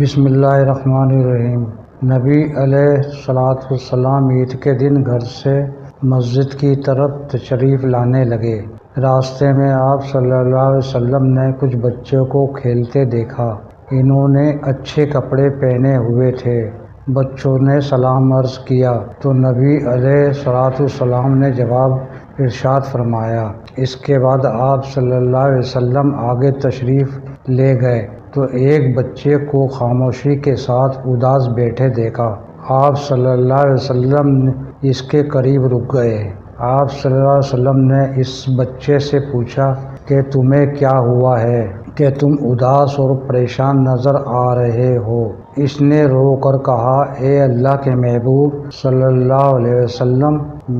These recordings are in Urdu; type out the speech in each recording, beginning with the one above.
بسم اللہ الرحمن الرحیم۔ نبی علیہ السلام عید کے دن گھر سے مسجد کی طرف تشریف لانے لگے۔ راستے میں آپ صلی اللہ علیہ وسلم نے کچھ بچوں کو کھیلتے دیکھا۔ انہوں نے اچھے کپڑے پہنے ہوئے تھے۔ بچوں نے سلام عرض کیا تو نبی علیہ السلام نے جواب ارشاد فرمایا۔ اس کے بعد آپ صلی اللہ علیہ وسلم آگے تشریف لے گئے تو ایک بچے کو خاموشی کے ساتھ اداس بیٹھے دیکھا۔ آپ صلی اللہ علیہ وسلم اس کے قریب رک گئے۔ آپ صلی اللہ علیہ وسلم نے اس بچے سے پوچھا کہ تمہیں کیا ہوا ہے کہ تم اداس اور پریشان نظر آ رہے ہو؟ اس نے رو کر کہا، اے اللہ کے محبوب صلی اللہ علیہ وسلم،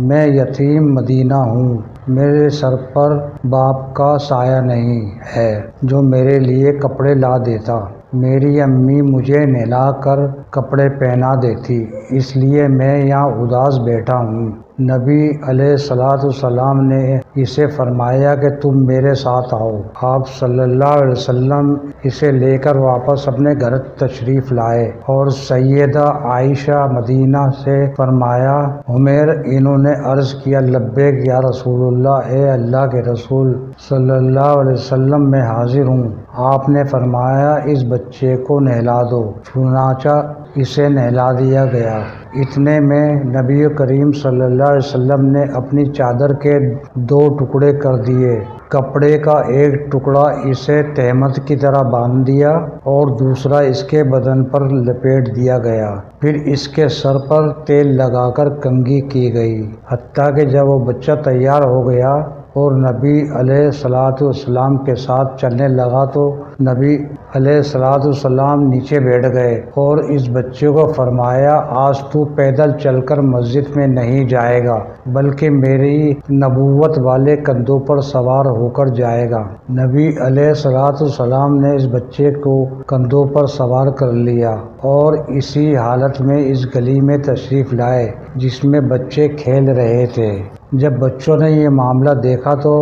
میں یتیم مدینہ ہوں۔ میرے سر پر باپ کا سایہ نہیں ہے جو میرے لیے کپڑے لا دیتا۔ میری امی مجھے نہلا کر کپڑے پہنا دیتی، اس لیے میں یہاں اداس بیٹھا ہوں۔ نبی علیہ السلام نے اسے فرمایا کہ تم میرے ساتھ آؤ۔ آپ صلی اللہ علیہ وسلم اسے لے کر واپس اپنے گھر تشریف لائے اور سیدہ عائشہ مدینہ سے فرمایا، عمیر، انہوں نے عرض کیا، لبیک یا رسول اللہ، اے اللہ کے رسول صلی اللہ علیہ وسلم، میں حاضر ہوں۔ آپ نے فرمایا، اس بچے کو نہلا دو۔ چنانچہ اسے نہلا دیا گیا۔ اتنے میں نبی کریم صلی اللہ علیہ وسلم نے اپنی چادر کے 2 ٹکڑے کر دیے۔ کپڑے کا ایک ٹکڑا اسے تہمت کی طرح باندھ دیا اور دوسرا اس کے بدن پر لپیٹ دیا گیا۔ پھر اس کے سر پر تیل لگا کر کنگھی کی گئی، حتیٰ کہ جب وہ بچہ تیار ہو گیا اور نبی علیہ السلام کے ساتھ چلنے لگا تو نبی علیہ السلام نیچے بیٹھ گئے اور اس بچے کو فرمایا، آج تو پیدل چل کر مسجد میں نہیں جائے گا بلکہ میری نبوت والے کندھوں پر سوار ہو کر جائے گا۔ نبی علیہ السلام نے اس بچے کو کندھوں پر سوار کر لیا اور اسی حالت میں اس گلی میں تشریف لائے جس میں بچے کھیل رہے تھے۔ جب بچوں نے یہ معاملہ دیکھا تو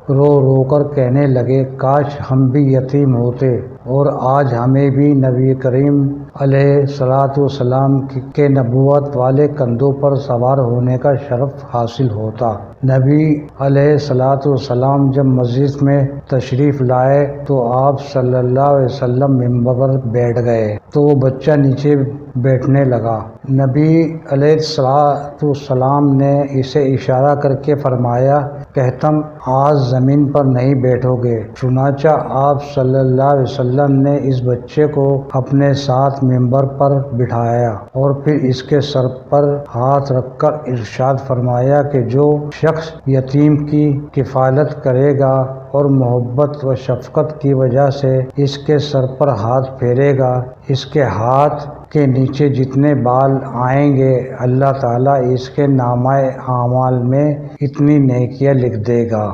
رو رو کر کہنے لگے، کاش ہم بھی یتیم ہوتے اور آج ہمیں بھی نبی کریم علیہ السلام کے نبوت والے کندھوں پر سوار ہونے کا شرف حاصل ہوتا۔ نبی علیہ السلام جب مسجد میں تشریف لائے تو آپ صلی اللہ علیہ وسلم ممبر پر بیٹھ گئے تو وہ بچہ نیچے بیٹھنے لگا۔ نبی علیہ السلام نے اسے اشارہ کر کے فرمایا کہ تم آج زمین پر نہیں بیٹھو گے۔ چنانچہ آپ صلی اللہ علیہ وسلم نے اس بچے کو اپنے ساتھ ممبر پر بٹھایا اور پھر اس کے سر پر ہاتھ رکھ کر ارشاد فرمایا کہ جو شخص یتیم کی کفالت کرے گا اور محبت و شفقت کی وجہ سے اس کے سر پر ہاتھ پھیرے گا، اس کے ہاتھ کے نیچے جتنے بال آئیں گے اللہ تعالیٰ اس کے نامہ اعمال میں اتنی نیکیاں لکھ دے گا۔